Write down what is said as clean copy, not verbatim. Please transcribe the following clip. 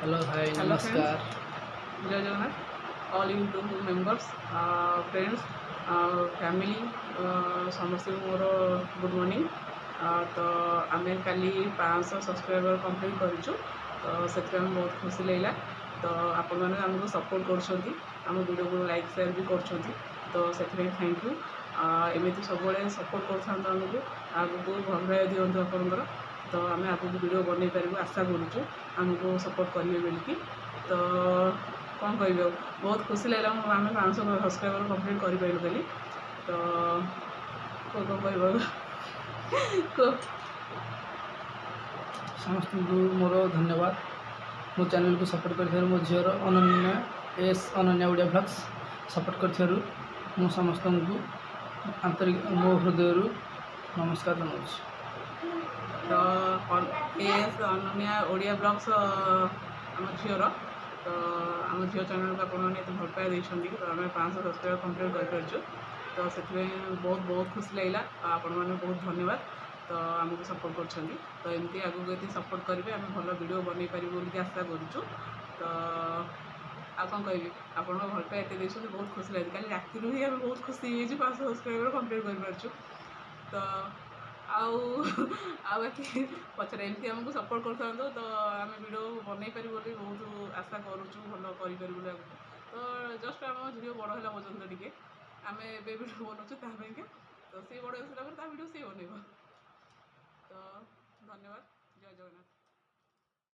Hello hi hello friends, नमस्कार। जय Jagannath all YouTube members, friends, family, समस्त मोर गुड मॉर्निंग। तो आम काली 500 सब्सक्राइबर कंप्लीट करूँ, तो से बहुत खुशी लगे। तो आपण मैंने आमको सपोर्ट कर वीडियो को लाइक शेयर भी कर, तो से थैंक यू। एमती सब सपोर्ट करमको आगे भल पाइबा दिंतु आपंकर, तो आम आगे वीडियो बन पारू आशा करुँ आमको सपोर्ट करेंगे बोलिकी। तो कौन कह बहुत खुशी लगे आम 500 सब्सक्राइबर कंप्लीट करें बोली। तो कौन कह समस्त मोर धन्यवाद। मो चैनल को सपोर्ट कर मो झीर अनन्या अनन्या ओडिया ब्लॉग्स सपोर्ट कर समस्त को आंतरिक मो हृदय नमस्कार जनाऊँ। तो अनन्या ओडिया ब्लॉग्स आम झीर, तो आम झील चैनल को आपने भल पाया देखते, तो आम 500 सब्सक्राइबर कंप्लीट कर, तो से बहुत बहुत खुशी लगे। आपण मैंने बहुत धन्यवाद। तो आमको सपोर्ट कर, तो एमती आगू ये सपोर्ट करेंगे आम भल वीडियो बन पारू बोलिक आशा करुँ। तो आ कौन कह आप भल पाए एत देखते बहुत खुशी लगे। कल राति ही आम बहुत खुशी 500 सब्सक्राइबर कंप्लीट कर। तो बाकी पचर एमती आमको सपोर्ट कर, तो आम वीडियो बन पारू बोली बहुत आशा करुँ भल कर आगू। तो जस्ट आम झील बड़ है पर्यटन टे आम ए वीडियो बनाऊँ, तो सी बड़ आसला वीडियो सी बन। तो धन्यवाद, जय जगन्नाथ।